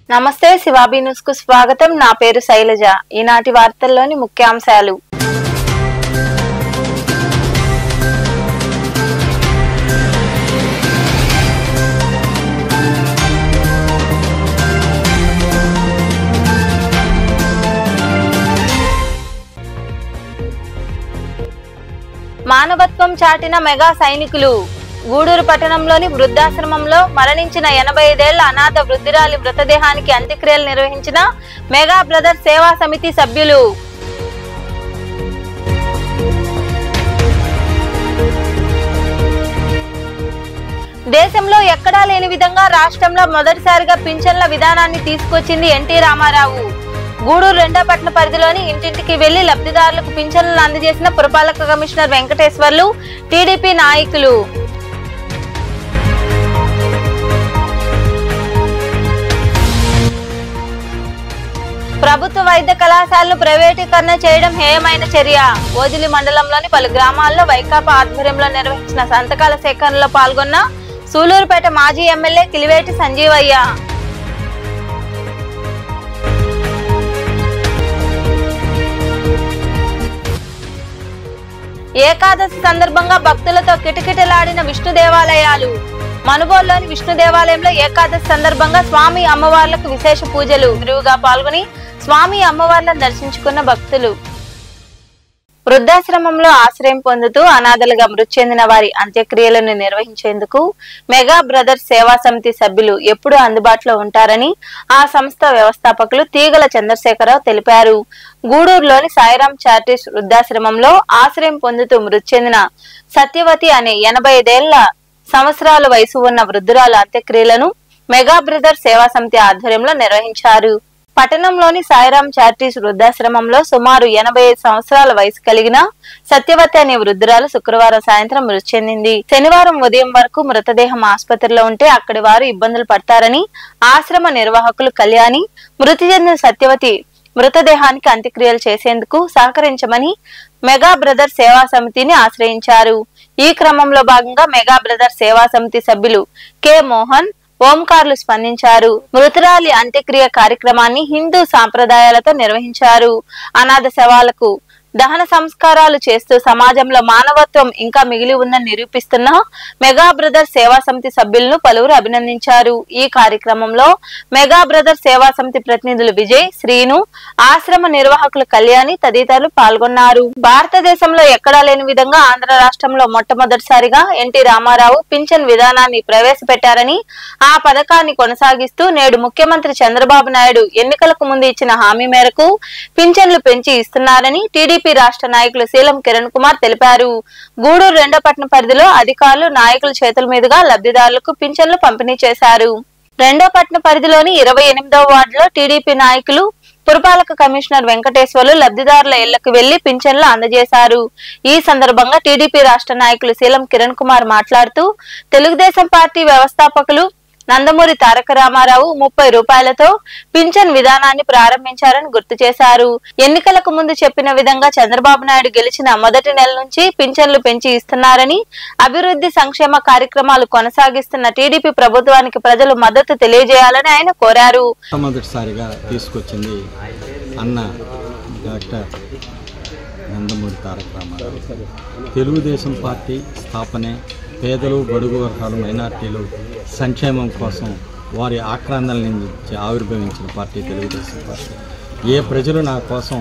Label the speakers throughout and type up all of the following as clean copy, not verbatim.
Speaker 1: నమస్తే శివాబీ న్యూస్ కు స్వాగతం. నా పేరు శైలజ. ఈనాటి వార్తల్లోని ముఖ్యాంశాలు. మానవత్వం చాటిన మెగా సైనికులు. గూడూరు పట్టణంలోని వృద్ధాశ్రమంలో మరణించిన 85 ఏళ్ల అనాథ వృద్ధురాలి మృతదేహానికి అంత్యక్రియలు నిర్వహించిన మెగా బ్రదర్ సేవా సమితి సభ్యులు. దేశంలో ఎక్కడా లేని విధంగా రాష్ట్రంలో మొదటిసారిగా పింఛన్ల విధానాన్ని తీసుకొచ్చింది ఎన్టీ రామారావు. గూడూరు రెండో పట్టణ పరిధిలోని ఇంటింటికి వెళ్లి లబ్ధిదారులకు పింఛన్లను అందజేసిన పురపాలక కమిషనర్ వెంకటేశ్వర్లు, టీడీపీ నాయకులు. ప్రభుత్వ వైద్య కళాశాలను ప్రైవేటీకరణ చేయడం హేయమైన చర్య. ఓజిలి మండలంలోని పలు గ్రామాల్లో వైకాపా ఆధ్వర్యంలో నిర్వహించిన సంతకాల సేకరణలో పాల్గొన్న సూలూరుపేట మాజీ ఎమ్మెల్యే కిలివేటి సంజీవయ్య. ఏకాదశి సందర్భంగా భక్తులతో కిటకిటలాడిన విష్ణు దేవాలయాలు. మనుబోలులోని విష్ణు దేవాలయంలో ఏకాదశి సందర్భంగా స్వామి అమ్మవార్లకు విశేష పూజలు. గురువుగా పాల్గొని స్వామి అమ్మవార్లను దర్శించుకున్న భక్తులు. వృద్ధాశ్రమంలో ఆశ్రయం పొందుతూ అనాథలుగా మృతి చెందిన వారి అంత్యక్రియలను నిర్వహించేందుకు మెగా బ్రదర్స్ సేవా సమితి సభ్యులు ఎప్పుడూ అందుబాటులో ఉంటారని ఆ సంస్థ వ్యవస్థాపకులు తీగల చంద్రశేఖరరావు తెలిపారు. గూడూరులోని సాయిరాం చారిటీస్ వృద్ధాశ్రమంలో ఆశ్రయం పొందుతూ మృతి చెందిన సత్యవతి అనే 85 సంవత్సరాల వయసు ఉన్న వృద్ధురాలు అంత్యక్రియలను మెగా బ్రదర్స్ సేవా సమితి ఆధ్వర్యంలో నిర్వహించారు. పట్టణంలోని సాయిరాం చారిటీస్ వృద్ధాశ్రమంలో సుమారు 85 సంవత్సరాల వయసు కలిగిన సత్యవతి అనే వృద్ధురాలు శుక్రవారం సాయంత్రం మృతి చెందింది. శనివారం ఉదయం వరకు మృతదేహం ఆసుపత్రిలో ఉంటే అక్కడి వారు ఇబ్బందులు పడతారని ఆశ్రమ నిర్వాహకులు కళ్యాణి మృతి చెందిన సత్యవతి మృతదేహానికి అంత్యక్రియలు చేసేందుకు సహకరించమని మెగా బ్రదర్స్ సేవా సమితిని ఆశ్రయించారు. ఈ క్రమంలో భాగంగా మెగా బ్రదర్స్ సేవా సమితి సభ్యులు కె మోహన్, ఓంకార్లు స్పందించారు. మృతురాలి అంత్యక్రియ కార్యక్రమాన్ని హిందూ సాంప్రదాయాలతో నిర్వహించారు. అనాథ శవాలకు దహన సంస్కారాలు చేస్తూ సమాజంలో మానవత్వం ఇంకా మిగిలి ఉందని నిరూపిస్తున్న మెగా బ్రదర్స్ సేవా సమితి సభ్యులను పలువురు అభినందించారు. ఈ కార్యక్రమంలో మెగా బ్రదర్స్ సేవా సమితి ప్రతినిధులు విజయ్, శ్రీను, ఆశ్రమ నిర్వాహకులు కళ్యాణి తదితరులు పాల్గొన్నారు. భారతదేశంలో ఎక్కడా లేని విధంగా ఆంధ్ర రాష్ట్రంలో మొట్టమొదటిసారిగా ఎన్టీ రామారావు పింఛన్ విధానాన్ని ప్రవేశపెట్టారని, ఆ పథకాన్ని కొనసాగిస్తూ నేడు ముఖ్యమంత్రి చంద్రబాబు నాయుడు ఎన్నికలకు ముందు ఇచ్చిన హామీ మేరకు పింఛన్లు పెంచి ఇస్తున్నారని టీడీపీ రాష్ట్ర నాయకులు శీలం కిరణ్ కుమార్ తెలిపారు. గూడూరు రెండో పట్టణ పరిధిలో అధికారులు, నాయకుల చేతుల మీదుగా లబ్ధిదారులకు పింఛన్లు పంపిణీ చేశారు. రెండో పట్టణ పరిధిలోని 28వ వార్డులో టీడీపీ నాయకులు, పురపాలక కమిషనర్ వెంకటేశ్వర్లు లబ్ధిదారుల ఇళ్లకు వెళ్లి పింఛన్లు అందజేశారు. ఈ సందర్భంగా టీడీపీ రాష్ట్ర నాయకులు శీలం కిరణ్ కుమార్ మాట్లాడుతూ తెలుగుదేశం పార్టీ వ్యవస్థాపకులు నందమూరి తారక రామారావు 30 రూపాయలతో పింఛన్ విధానాన్ని ప్రారంభించారని గుర్తు చేశారు. ఎన్నికలకు ముందు చెప్పిన విధంగా చంద్రబాబు నాయుడు గెలిచిన మొదటి నెల నుంచి పింఛన్లు పెంచి ఇస్తున్నారని, అభివృద్ధి సంక్షేమ కార్యక్రమాలు కొనసాగిస్తున్న టీడీపీ ప్రభుత్వానికి ప్రజలు మద్దతు తెలియజేయాలని ఆయన కోరారు.
Speaker 2: మొదటిసారిగా తీసుకొచ్చింది అన్న డాక్టర్ నందమూరి తారక రామారావు. తెలుగుదేశం పార్టీ స్థాపనే పేదలు, బడుగు వర్గాలు, మైనార్టీలు సంక్షేమం కోసం వారి ఆక్రందనల నుంచి ఆవిర్భవించిన పార్టీ తెలుగుదేశం పార్టీ. ఏ ప్రజలు నా కోసం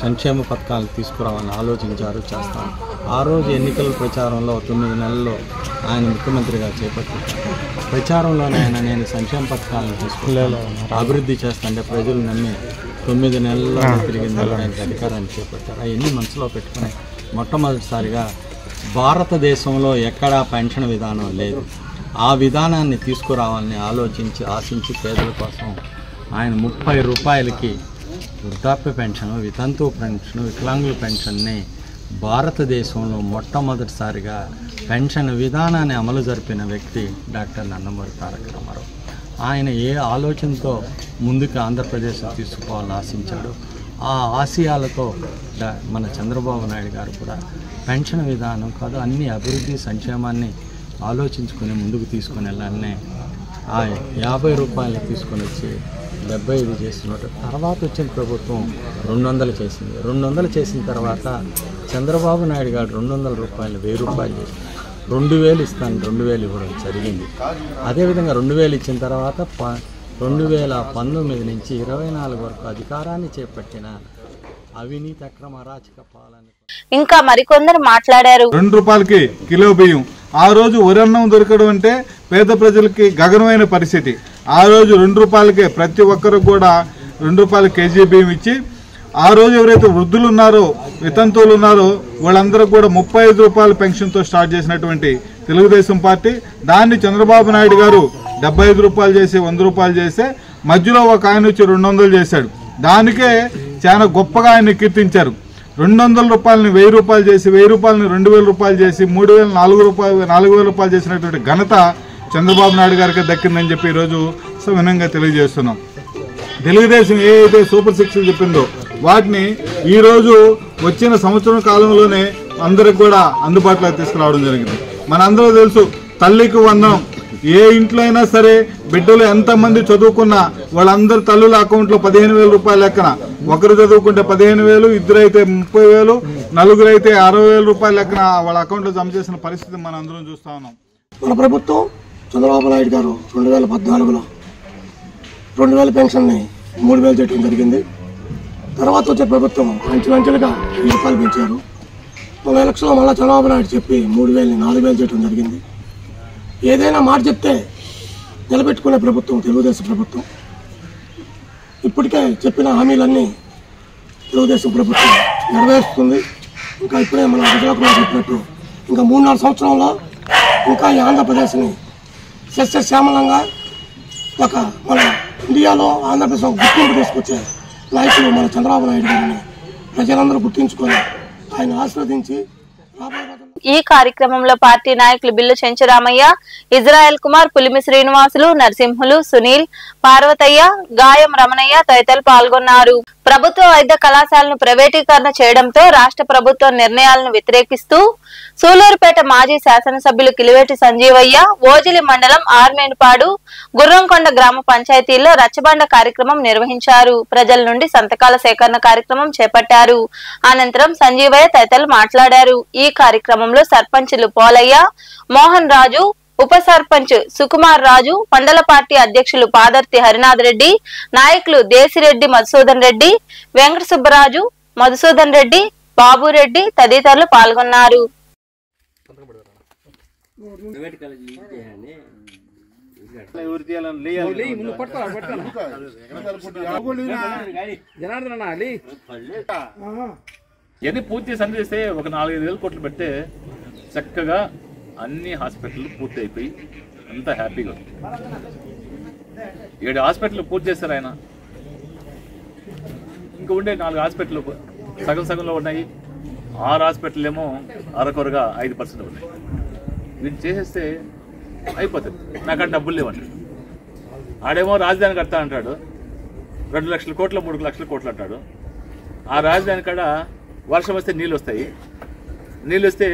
Speaker 2: సంక్షేమ పథకాలు తీసుకురావాలని ఆలోచించారు, చేస్తాను. ఆ రోజు ఎన్నికల ప్రచారంలో 9 నెలల్లో ఆయన ముఖ్యమంత్రిగా చేపట్టారు. ప్రచారంలోనే ఆయన నేను సంక్షేమ పథకాలను తీసుకున్నాను, అభివృద్ధి చేస్తానంటే ప్రజలు నమ్మి 9 నెలల్లో తిరిగింది ఆయనకు అధికారాన్ని చేపట్టారు. అవన్నీ మనసులో పెట్టుకుని మొట్టమొదటిసారిగా భారతదేశంలో ఎక్కడా పెన్షన్ విధానం లేదు, ఆ విధానాన్ని తీసుకురావాలని ఆశించి పేదల కోసం ఆయన 30 రూపాయలకి వృద్ధాప్య పెన్షన్, వితంతు పెన్షన్, వికలాంగుల పెన్షన్ని భారతదేశంలో మొట్టమొదటిసారిగా పెన్షన్ విధానాన్ని అమలు జరిపిన వ్యక్తి డాక్టర్ నందమూరి తారక రామారావు. ఆయన ఏ ఆలోచనతో ముందుకు ఆంధ్రప్రదేశ్ తీసుకుపోవాలని ఆశించాడు, ఆ ఆశయాలతో మన చంద్రబాబు నాయుడు గారు కూడా పెన్షన్ విధానం కాదు అన్ని అభివృద్ధి సంక్షేమాన్ని ఆలోచించుకొని ముందుకు తీసుకుని వెళ్ళాలని ఆ 50 రూపాయలు తీసుకొని వచ్చి 75 చేస్తున్నట్టు. తర్వాత వచ్చిన ప్రభుత్వం 200 చేసింది. 200 చేసిన తర్వాత చంద్రబాబు నాయుడు గారు 200 రూపాయలు 1000 రూపాయలు చేసి 2000 ఇస్తాను 2000 ఇవ్వడం జరిగింది. అదేవిధంగా 2000 ఇచ్చిన తర్వాత 2019 నుంచి 24 వరకు అధికారాన్ని చేపట్టిన అవినీతి అక్రమ అరాచక పాలన.
Speaker 1: ఇంకా మరికొందరు మాట్లాడారు.
Speaker 3: 2 రూపాయలకి కిలో బియ్యం, ఆ రోజు వరన్నం దొరకడం అంటే పేద ప్రజలకి గగనమైన పరిస్థితి. ఆ రోజు 2 రూపాయలకే ప్రతి ఒక్కరు కూడా 2 రూపాయల కేజీ బియ్యం ఇచ్చి, ఆ రోజు ఎవరైతే వృద్ధులు ఉన్నారో వితంతువులు ఉన్నారో వాళ్ళందరూ కూడా 35 రూపాయల పెన్షన్తో స్టార్ట్ చేసినటువంటి తెలుగుదేశం పార్టీ దాన్ని చంద్రబాబు నాయుడు గారు 75 రూపాయలు చేసి 100 రూపాయలు చేస్తే మధ్యలో ఒక ఆయన వచ్చి 200 చేశాడు. దానికే చాలా గొప్పగా ఆయన కీర్తించారు. 200 రూపాయలని 1000 రూపాయలు చేసి 1000 రూపాయలని 2000 రూపాయలు చేసి 3000 4000 రూపాయలు చేసినటువంటి ఘనత చంద్రబాబు నాయుడు గారికి దక్కిందని చెప్పి ఈరోజు వినంగా తెలియజేస్తున్నాం. తెలుగుదేశం ఏదైతే సూపర్ 6 చెప్పిందో వాటిని ఈరోజు వచ్చిన సంవత్సరం కాలంలోనే అందరికి కూడా అందుబాటులోకి తీసుకురావడం జరిగింది. మనందరూ తెలుసు తల్లికి వందనం. ఏ ఇంట్లో అయినా సరే బిడ్డలు ఎంతమంది చదువుకున్నా వాళ్ళందరి తల్లుల అకౌంట్లో 15,000 రూపాయల లెక్కన, ఒకరు చదువుకుంటే 15,000, ఇద్దరు అయితే 30,000, నలుగురు అయితే 60,000 రూపాయల లెక్కన వాళ్ళ అకౌంట్లో జమ చేసిన పరిస్థితి మనం అందరం చూస్తా ఉన్నాం.
Speaker 4: మన ప్రభుత్వం చంద్రబాబు నాయుడు గారు 2014లో 2000 పెన్షన్ని 3000 చేయడం జరిగింది. తర్వాత వచ్చే ప్రభుత్వం అంచెలంచెలుగా 1000 రూపాయలు పెంచారు. మన ఎలక్షన్లో మళ్ళీ చంద్రబాబు నాయుడు చెప్పి 3000ని 4000 చేయడం జరిగింది. ఏదైనా మాట చెప్తే నిలబెట్టుకునే ప్రభుత్వం తెలుగుదేశం ప్రభుత్వం. ఇప్పటికే చెప్పిన హామీలన్నీ తెలుగుదేశం ప్రభుత్వం నెరవేరుస్తుంది. ఇంకా ఇప్పుడే మన ప్రజలకు చెప్పినట్టు ఇంకా 3-4 సంవత్సరంలో ఇంకా ఈ ఆంధ్రప్రదేశ్ని సస్యశ్యామలంగా ఒక మన ఇండియాలో ఆంధ్రప్రదేశ్ గుర్తింపు తీసుకొచ్చే నాయకులు మన చంద్రబాబు నాయుడు గారిని ప్రజలందరూ గుర్తించుకొని ఆయన ఆశీర్వదించి
Speaker 1: ఈ కార్యక్రమంలో పార్టీ నాయకులు బిల్లు చెంచురామయ్య, ఇజ్రాయెల్ కుమార్, పులిమి శ్రీనివాసులు, నరసింహులు, సునీల్, పార్వతయ్య, గాయం రమణయ్య తదితరులు పాల్గొన్నారు. ప్రభుత్వ వైద్య కళాశాలను ప్రైవేటీకరణ చేయడంతో రాష్ట్ర ప్రభుత్వ నిర్ణయాలను వ్యతిరేకిస్తూ సూలూరుపేట మాజీ శాసనసభ్యులు కిలివేటి సంజీవయ్య, ఓజిలి మండలం ఆర్మేనుపాడు, గుర్రంకొండ గ్రామ పంచాయతీల్లో రచ్చబండ కార్యక్రమం నిర్వహించారు. ప్రజల నుండి సంతకాల సేకరణ కార్యక్రమం చేపట్టారు. అనంతరం సంజీవయ్య తదితరులు మాట్లాడారు. ఈ కార్యక్రమంలో సర్పంచులు పోలయ్య, మోహన్ రాజు, ఉప సర్పంచ్ సుకుమార్ రాజు, మండల పార్టీ అధ్యక్షులు పాదర్తి హరినాథ్ రెడ్డి, నాయకులు దేశిరెడ్డి మధుసూదన్ రెడ్డి, వెంకట సుబ్బరాజు, మధుసూదన్ రెడ్డి, బాబురెడ్డి తదితరులు పాల్గొన్నారు.
Speaker 5: ఇవన్నీ పూర్తి సందేస్తే ఒక 4-5 వేల కోట్లు పెడితే చక్కగా అన్ని హాస్పిటల్ పూర్తి అయిపోయి అంతా హ్యాపీగా ఉంది. 7 హాస్పిటల్ పూర్తి చేస్తారు ఆయన. ఇంకా ఉండే 4 హాస్పిటల్ సగంలో ఉన్నాయి. 6 హాస్పిటల్ ఏమో అరకొరగా 5% ఉన్నాయి. వీళ్ళు చేసేస్తే అయిపోతుంది. నాకంటే డబ్బులు లేవంటాడు. ఆడేమో రాజధాని కడతా అంటాడు. 2 లక్షల కోట్లు 3 లక్షల కోట్లు అంటాడు. ఆ రాజధాని కాడ వర్షం వస్తే నీళ్ళు వస్తాయి. నీళ్ళు వస్తే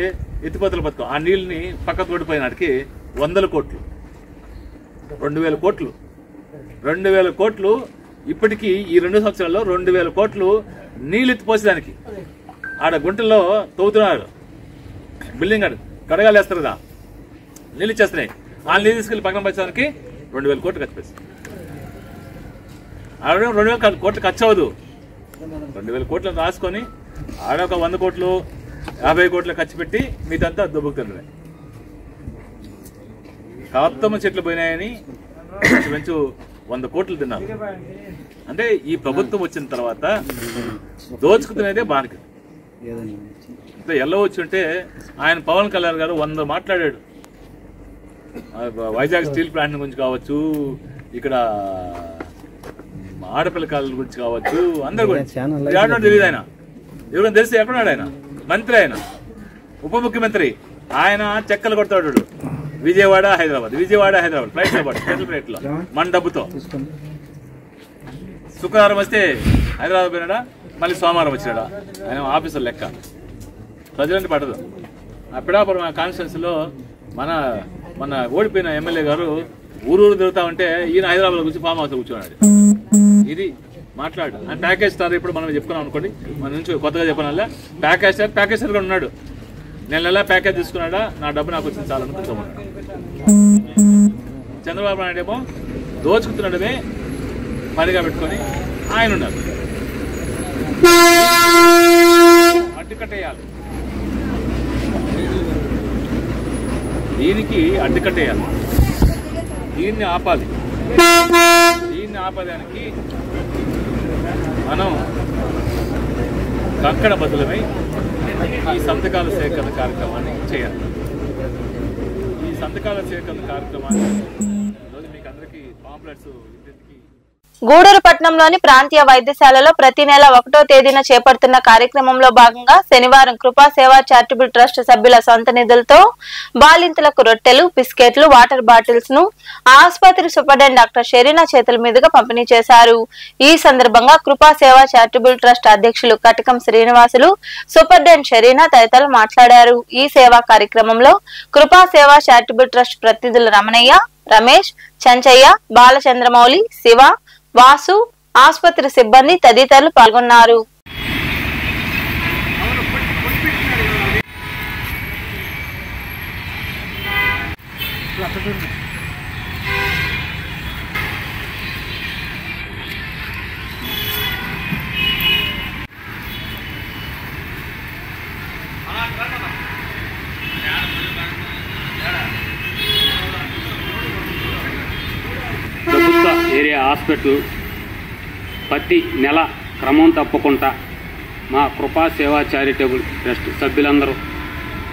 Speaker 5: ఎత్తిపోతల పథకం, ఆ నీళ్ళని పక్కకు ఓడిపోయినాడికి 100 కోట్లు, 2,000 కోట్లు, 2,000 కోట్లు ఇప్పటికీ ఈ 2 సంవత్సరాల్లో 2,000 కోట్లు నీళ్ళు ఎత్తిపోసేదానికి ఆడ గుంటల్లో తవ్వుతున్నారు. బిల్డింగ్ కడగాలు వేస్తారు కదా, నీళ్ళు ఇచ్చేస్తున్నాయి. ఆ నీళ్ళు తీసుకెళ్ళి పక్కన పంచడానికి 2,000 కోట్లు ఖర్చు పెడతారు. ఆడ 2,000 కోట్లు ఖర్చు అవ్వదు. 2,000 కోట్లను రాసుకొని ఆడ ఒక 100 కోట్లు 50 కోట్లు ఖర్చు పెట్టి మీదంతా దుబ్బుకుతున్నాయి. కాత్తమ్మ చెట్లు పోయినాయని పెంచు 100 కోట్లు తిన్నారు. అంటే ఈ ప్రభుత్వం వచ్చిన తర్వాత దోచుకుతున్నదే బానికి. ఎలా వచ్చి ఉంటే ఆయన పవన్ కళ్యాణ్ గారు 100 మాట్లాడాడు. వైజాగ్ స్టీల్ ప్లాంట్ గురించి కావచ్చు, ఇక్కడ ఆడపిల్ల కాళ్ళ గురించి కావచ్చు, అందరి గురించి తెలియదు. ఆయన ఎవరైనా తెలిసి ఎక్కడున్నాడు? ఆయన మంత్రి, ఆయన ఉప ముఖ్యమంత్రి. ఆయన చెక్కలు కొడతాడు. విజయవాడ హైదరాబాద్ ఫ్లైట్ లో పాటు స్పెషల్ ఫ్లైట్ లో మన డబ్బుతో. శుక్రవారం వస్తే హైదరాబాద్ పోయినాడా, మళ్ళీ సోమవారం వచ్చినాడా. ఆయన ఆఫీసర్ లెక్క. ప్రజలంటే పడదు. ఆ పిడాపురం కాన్స్టిట్యున్సీలో మన ఓడిపోయిన ఎమ్మెల్యే గారు ఊరు తిరుగుతా ఉంటే ఈయన హైదరాబాద్ గురించి ఫామ్ హౌస్ కూర్చున్నాడు. ఇది మాట్లాడు ఆయన ప్యాకేజ్ స్టార్. ఇప్పుడు మనం చెప్పుకున్నాం అనుకోండి, మన నుంచి కొత్తగా చెప్పిన ప్యాకేజ్ స్టార్ కూడా ఉన్నాడు. నెల ప్యాకేజ్ తీసుకున్నాడా, నా డబ్బు నాకు వచ్చింది చాలా కూర్చోమన్నాడు. చంద్రబాబు నాయుడు ఏమో దోచుకుతున్నాడమే పనిగా పెట్టుకొని ఆయన ఉన్నారు. అడ్డుకట్టేయాలి, దీనికి అడ్డుకట్టేయాలి, దీన్ని ఆపాలి. దీన్ని ఆపడానికి మనం కంకణ బదులమై ఈ సంతకాల సేకరణ కార్యక్రమాన్ని చేయాలి. ఈ సంతకాల సేకరణ కార్యక్రమాన్ని ఈరోజు మీకు అందరికీ పాంప్లెట్స్
Speaker 1: గూడూరు పట్టణంలోని ప్రాంతీయ వైద్యశాలలో ప్రతి నెల 1వ తేదీన చేపడుతున్న కార్యక్రమంలో భాగంగా శనివారం కృపా సేవా చారిటబుల్ ట్రస్ట్ సభ్యుల సొంత నిధులతో బాలింతలకు రొట్టెలు, బిస్కెట్లు, వాటర్ బాటిల్స్ ను ఆసుపత్రి సూపరింటెండెంట్ డాక్టర్ షెరీనా చేతుల మీదుగా పంపిణీ చేశారు. ఈ సందర్భంగా కృపా సేవా చారిటబుల్ ట్రస్ట్ అధ్యక్షులు కటకం శ్రీనివాసులు, సూపరింటెండెంట్ షెరీనా తదితరులు మాట్లాడారు. ఈ సేవా కార్యక్రమంలో కృపా సేవా చారిటబుల్ ట్రస్ట్ ప్రతినిధులు రమణయ్య, రమేష్, చంచయ్య, బాలచంద్రమౌళి, శివ, వాసు, ఆసుపత్రి సిబ్బంది తదితరులు పాల్గొన్నారు.
Speaker 6: ప్రభుత్వ ఏరియా హాస్పిటల్ ప్రతి నెల క్రమం తప్పకుండా మా కృపా సేవా చారిటబుల్ ట్రస్ట్ సభ్యులందరూ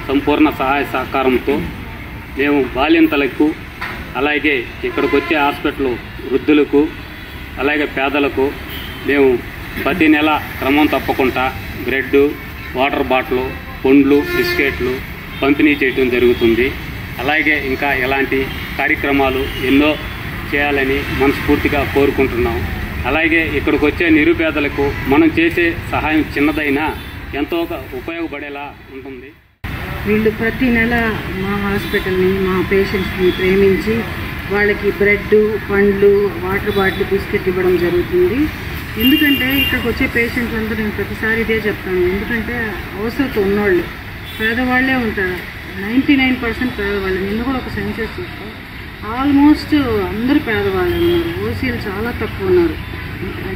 Speaker 6: సంపూర్ణ సహాయ సహకారంతో మేము బాలింతలకు, అలాగే ఇక్కడికి వచ్చే హాస్పిటల్ వృద్ధులకు, అలాగే పేదలకు మేము ప్రతి నెల క్రమం తప్పకుండా బ్రెడ్, వాటర్ బాటిల్, పండ్లు, బిస్కెట్లు పంపిణీ చేయడం జరుగుతుంది. అలాగే ఇంకా ఇలాంటి కార్యక్రమాలు ఎన్నో చేయాలని మనస్ఫూర్తిగా కోరుకుంటున్నాం. అలాగే ఇక్కడికి వచ్చే నిరుపేదలకు మనం చేసే సహాయం చిన్నదైనా ఎంతో ఉపయోగపడేలా ఉంటుంది.
Speaker 7: వీళ్ళు ప్రతి నెల మా హాస్పిటల్ని, మా పేషెంట్స్ని ప్రేమించి వాళ్ళకి బ్రెడ్, పండ్లు, వాటర్ బాటిల్, బిస్కెట్ ఇవ్వడం జరుగుతుంది. ఎందుకంటే ఇక్కడికి వచ్చే పేషెంట్స్ అందరూ నేను ప్రతిసారి ఇదే చెప్తాను, ఎందుకంటే అవసరం ఉన్నోళ్ళు పేదవాళ్లే ఉంటారు. 99% పేదవాళ్ళు. నిన్న కూడా ఒక సెన్సస్ చూస్తాం, ఆల్మోస్ట్ అందరూ పేదవాళ్ళు ఉన్నారు. ఓసీలు చాలా తక్కువ ఉన్నారు.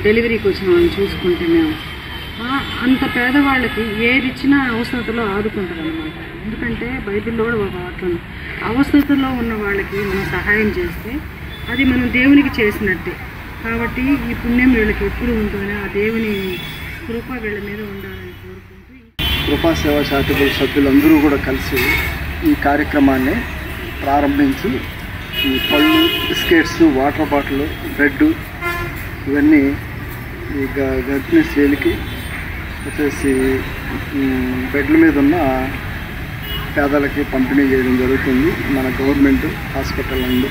Speaker 7: డెలివరీకి వచ్చిన వాళ్ళని చూసుకుంటే మేము అంత పేదవాళ్ళకి ఏది ఇచ్చినా అవసరతలో ఆదుకుంటారు అన్నమాట. ఎందుకంటే బైబిల్లో కూడా ఒక వాక్యం, అవసరతలో ఉన్న వాళ్ళకి మనం సహాయం చేస్తే అది మనం దేవునికి చేసినట్టే. కాబట్టి ఈ పుణ్యం వీళ్ళకి ఎప్పుడు ఉంటుందని, ఆ దేవుని కృప వీళ్ళ మీద ఉండాలని కోరుకుంటూ
Speaker 8: కృపా సేవా చారిటబుల్ సభ్యులందరూ కూడా కలిసి ఈ కార్యక్రమాన్ని ప్రారంభించి ఈ పళ్ళు, బిస్కెట్స్, వాటర్ బాటిల్, బ్రెడ్ ఇవన్నీ ఈ గర్భిణీ స్త్రీలకి వచ్చేసి బెడ్ల మీద ఉన్న పేదలకి పంపిణీ చేయడం జరుగుతుంది మన గవర్నమెంట్ హాస్పిటల్ నందు.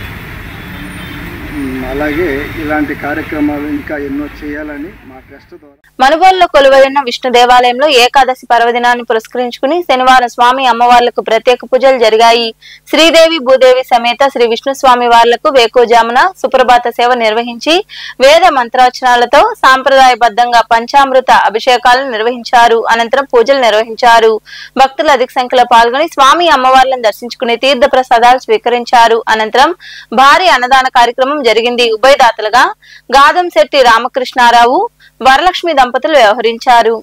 Speaker 8: అలాగే ఇలాంటి కార్యక్రమాలు ఇంకా ఎన్నో చేయాలని మా ట్రస్ట్ ద్వారా.
Speaker 1: మనుగోలులో కొలువైన విష్ణు దేవాలయంలో ఏకాదశి పర్వదినాన్ని పురస్కరించుకుని శనివారం స్వామి అమ్మవార్లకు ప్రత్యేక పూజలు జరిగాయి. శ్రీదేవి భూదేవి సమేత శ్రీ విష్ణు స్వామి వార్లకు వేకోజామున సుప్రభాత సేవ నిర్వహించి వేద మంత్రవచనాలతో సాంప్రదాయబద్ధంగా పంచామృత అభిషేకాలను నిర్వహించారు. అనంతరం పూజలు నిర్వహించారు. భక్తులు అధిక సంఖ్యలో పాల్గొని స్వామి అమ్మవార్లను దర్శించుకుని తీర్థ ప్రసాదాలు స్వీకరించారు. అనంతరం భారీ అన్నదాన కార్యక్రమం జరిగింది. ఉభయదాతలుగా గాదంశెట్టి రామకృష్ణారావు, వరలక్ష్మి దంపతులు వ్యవహరించారు.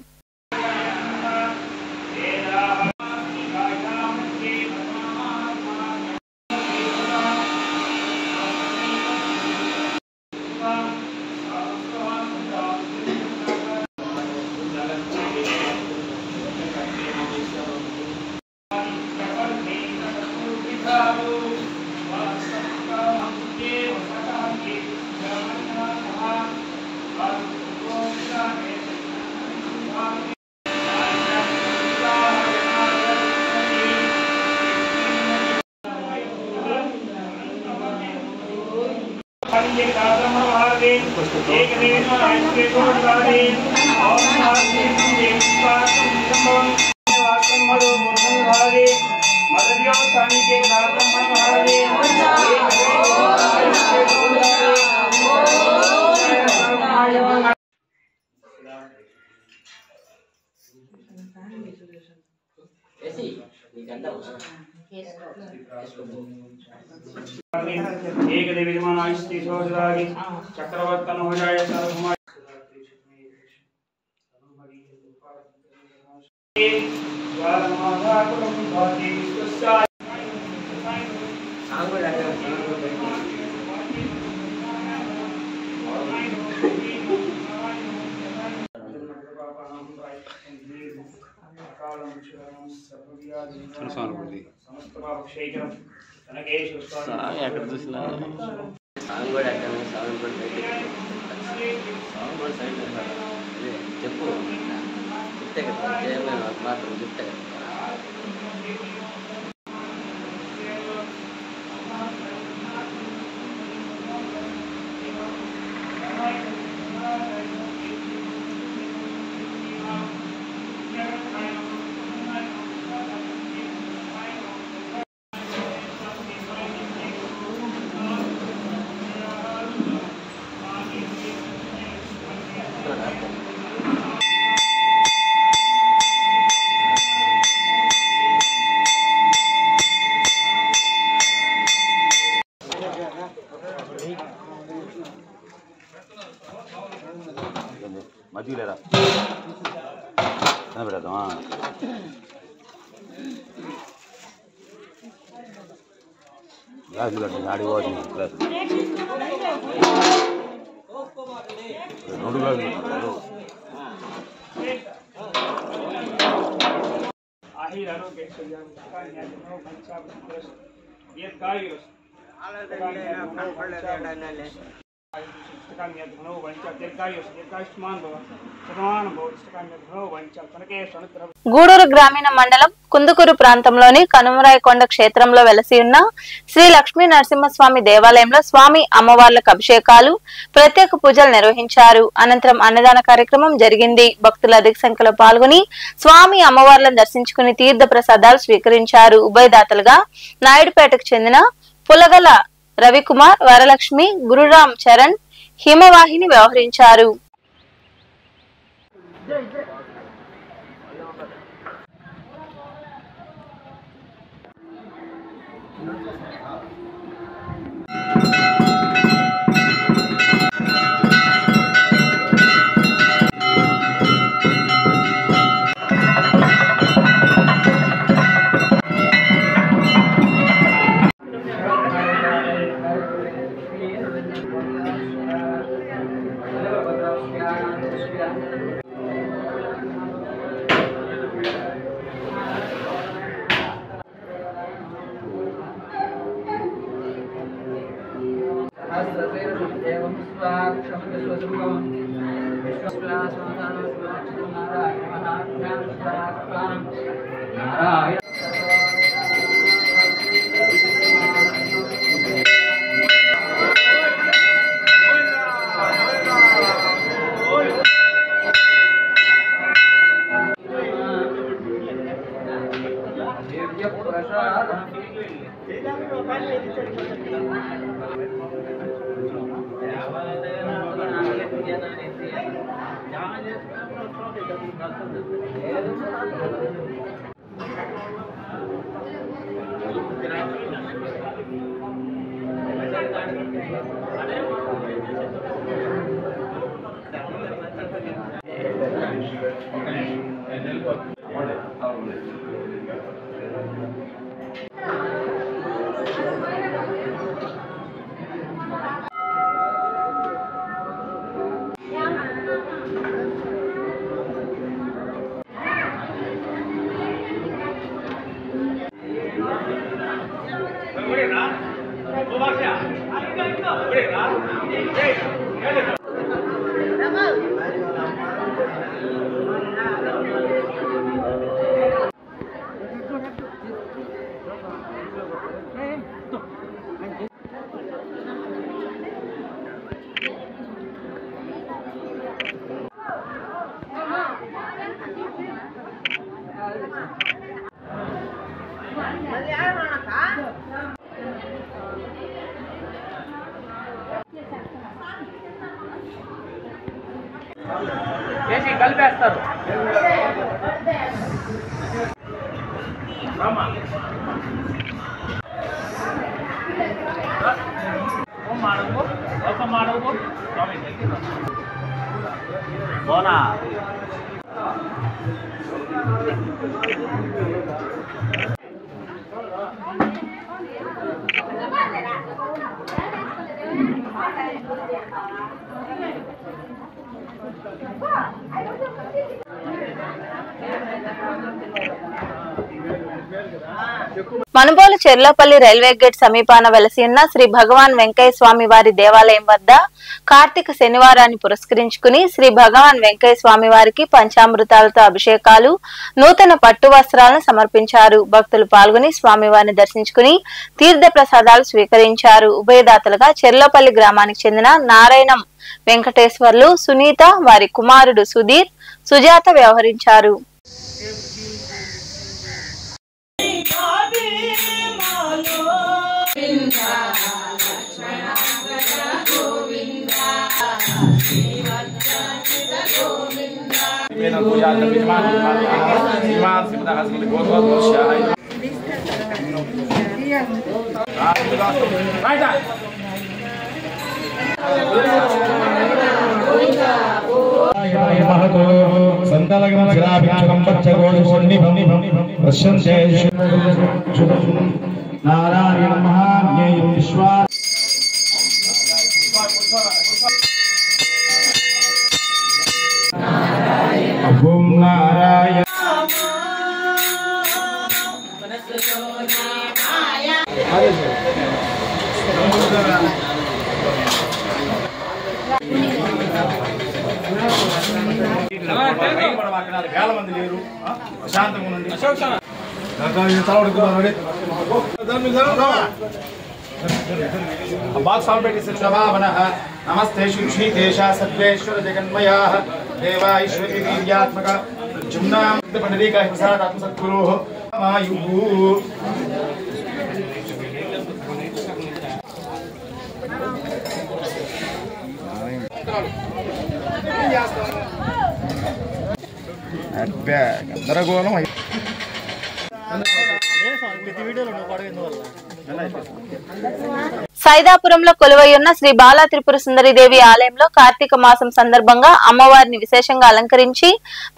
Speaker 9: मदरियो सानी के మధ్యలేరా పెడదామా గ్లాసులు కట్టండి ఆడికి పోతుంది గ్లాసు 2 గ్లాసులు
Speaker 1: గూడూరు గ్రామీణ మండలం కుందుకూరు ప్రాంతంలోని కనుమరాయకొండ క్షేత్రంలో వెలసి ఉన్న శ్రీ లక్ష్మీ నరసింహస్వామి దేవాలయంలో స్వామి అమ్మవార్లకు అభిషేకాలు, ప్రత్యేక పూజలు నిర్వహించారు. అనంతరం అన్నదాన కార్యక్రమం జరిగింది. భక్తులు అధిక సంఖ్యలో పాల్గొని స్వామి అమ్మవార్లను దర్శించుకుని తీర్థ ప్రసాదాలు స్వీకరించారు. ఉభయదాతలుగా నాయుడుపేటకు చెందిన పులగల రవికుమార్, వరలక్ష్మి, గురురామ్ చరణ్, హిమవాహిని వ్యవహరించారు.
Speaker 10: కలిపేస్తారు.
Speaker 1: మనుబోలు చెర్లోపల్లి రైల్వే గేట్ సమీపాన వెలసి ఉన్న శ్రీ భగవాన్ వెంకయ్య స్వామి వారి దేవాలయం వద్ద కార్తీక శనివారాన్ని పురస్కరించుకుని శ్రీ భగవాన్ వెంకయ్య స్వామి వారికి పంచామృతాలతో అభిషేకాలు, నూతన పట్టు వస్త్రాలను సమర్పించారు. భక్తులు పాల్గొని స్వామివారిని దర్శించుకుని తీర్థ ప్రసాదాలు స్వీకరించారు. ఉభయదాతలుగా చెర్లోపల్లి గ్రామానికి చెందిన నారాయణం వెంకటేశ్వర్లు, సునీత, వారి కుమారుడు సుధీర్, సుజాత వ్యవహరించారు.
Speaker 10: नारायण महाज्ञेय विश्वास ओम नारायण नमस्ते शुक्षीतेशा सर्वेश्वर जगन्मया देवा ईश्वरी वीर्यात्मक जुम्नामृतपंडरीका हिंसात्मसद्गुरोः मायुः गंदरगोళం
Speaker 1: సైదాపురంలో కొలువై ఉన్న శ్రీ బాలా త్రిపుర సుందరీదేవి ఆలయంలో కార్తీక మాసం సందర్భంగా అమ్మవారిని విశేషంగా అలంకరించి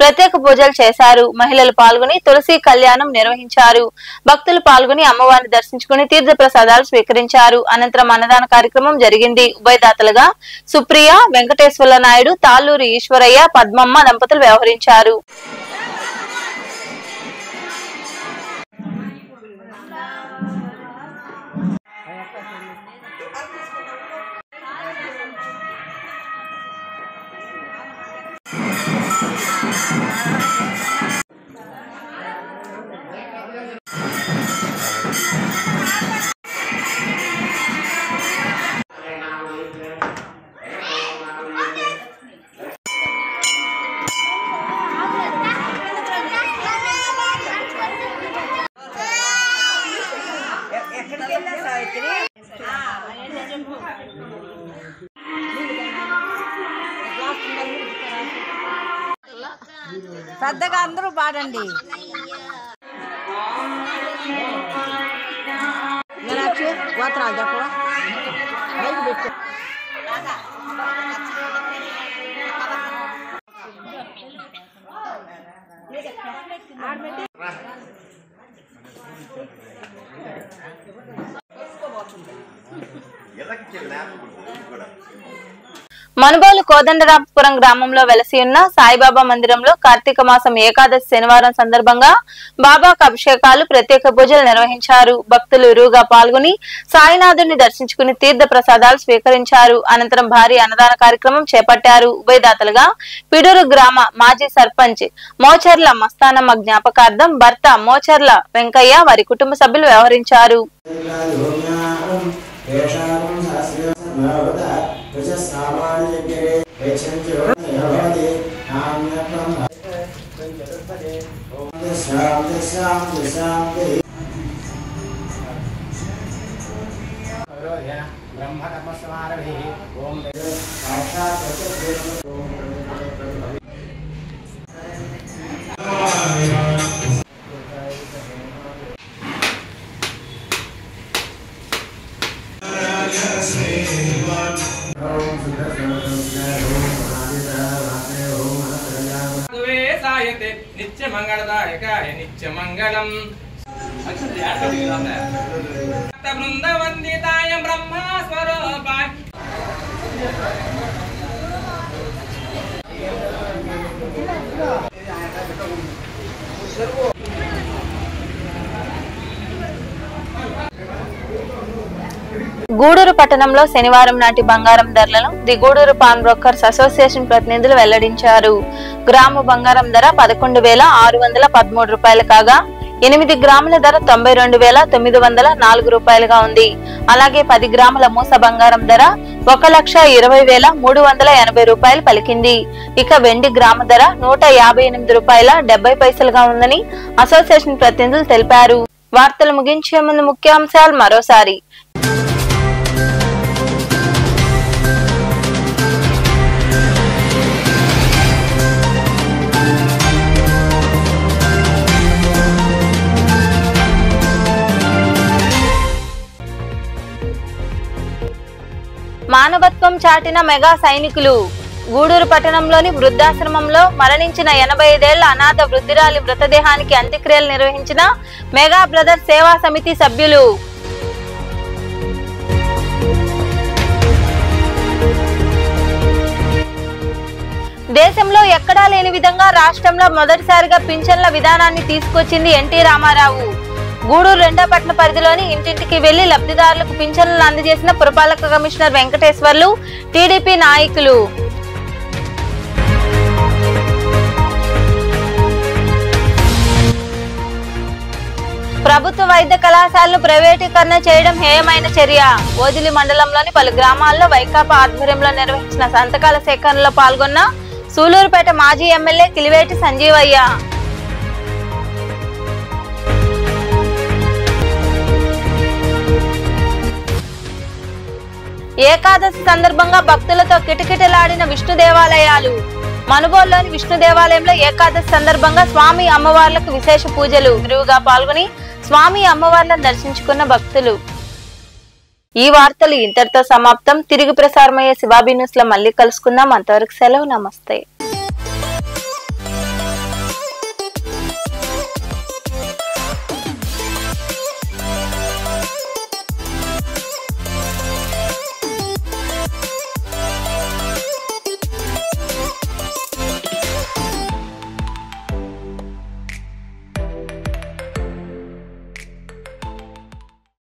Speaker 1: ప్రత్యేక పూజలు చేశారు. మహిళలు పాల్గొని తులసి కళ్యాణం నిర్వహించారు. భక్తులు పాల్గొని అమ్మవారిని దర్శించుకుని తీర్థ ప్రసాదాలు స్వీకరించారు. అనంతరం అన్నదాన కార్యక్రమం జరిగింది. ఉభయదాతలుగా సుప్రియ, వెంకటేశ్వర్ల నాయుడు, తాళ్ళూరి ఈశ్వరయ్య, పద్మమ్మ దంపతులు వ్యవహరించారు.
Speaker 11: పెద్దగా అందరూ పాడండి. గోత్రాలు చెప్పవా?
Speaker 1: మనుబోలు కోదండరాంపురం గ్రామంలో వెలసి ఉన్న సాయిబాబా మందిరంలో కార్తీక మాసం ఏకాదశి శనివారం సందర్భంగా బాబాకు అభిషేకాలు, ప్రత్యేక పూజలు నిర్వహించారు. భక్తులు ఇరువుగా పాల్గొని సాయినాథుని దర్శించుకుని తీర్థ ప్రసాదాలు స్వీకరించారు. అనంతరం భారీ అన్నదాన కార్యక్రమం చేపట్టారు. ఉభయదాతలుగా పిడూరు గ్రామ మాజీ సర్పంచ్ మోచర్ల మస్తానమ్మ జ్ఞాపకార్థం భర్త మోచర్ల వెంకయ్య, వారి కుటుంబ సభ్యులు వ్యవహరించారు.
Speaker 12: నిత్య మంగళదాయకాయ నిత్య మంగళం బృందవందితాయ బ్రహ్మస్వరూపాయ
Speaker 1: గూడూరు పట్టణంలో శనివారం నాటి బంగారం ధరలను the Gudur pawn brokers association ప్రతినిధులు వెల్లడించారు. గ్రాము బంగారం ధర 11,613 రూపాయలు కాగా 8 గ్రాముల ధర 92,904 రూపాయలుగా ఉంది. అలాగే 10 గ్రాముల మూస బంగారం ధర 1,20,380 రూపాయలు పలికింది. ఇక వెండి గ్రాము ధర 158 రూపాయల 70 పైసలుగా ఉందని అసోసియేషన్ ప్రతినిధులు తెలిపారు. వార్తలు ముగించే ముందు ముఖ్యాంశాలు మరోసారి. మానవత్వం చాటిన మెగా సైనికులు. గూడూరు పట్టణంలోని వృద్ధాశ్రమంలో మరణించిన 85 ఏళ్ల అనాథ వృద్ధురాలి మృతదేహానికి అంత్యక్రియలు నిర్వహించిన మెగా బ్రదర్స్ సేవా సమితి సభ్యులు. దేశంలో ఎక్కడా లేని విధంగా రాష్ట్రంలో మొదటిసారిగా పింఛన్ల విధానాన్ని తీసుకొచ్చింది ఎన్టీ రామారావు. గూడూరు 2వ పట్టణ పరిధిలోని ఇంటింటికి వెళ్లి లబ్ధిదారులకు పింఛన్లను అందజేసిన పురపాలక కమిషనర్ వెంకటేశ్వర్లు, టీడీపీ నాయకులు. ప్రభుత్వ వైద్య కళాశాలను ప్రైవేటీకరణ చేయడం హేయమైన చర్య. ఓజిలి మండలంలోని పలు గ్రామాల్లో వైకాపా ఆధ్వర్యంలో నిర్వహించిన సంతకాల సేకరణలో పాల్గొన్న సూలూరుపేట మాజీ ఎమ్మెల్యే కిలివేటి సంజీవయ్య. ఏకాదశి సందర్భంగా భక్తులతో కిటకిటలాడిన విష్ణు దేవాలయాలు. మనుబోలులోని విష్ణు దేవాలయంలో ఏకాదశి సందర్భంగా స్వామి అమ్మవార్లకు విశేష పూజలు విరివిగా పాల్గొని స్వామి అమ్మవార్లను దర్శించుకున్న భక్తులు. ఈ వార్తలు ఇంతటితో సమాప్తం. తిరిగి ప్రసారమయ్యే శివాబీ న్యూస్ లో మళ్ళీ కలుసుకుందాం. అంతవరకు సెలవు. నమస్తే.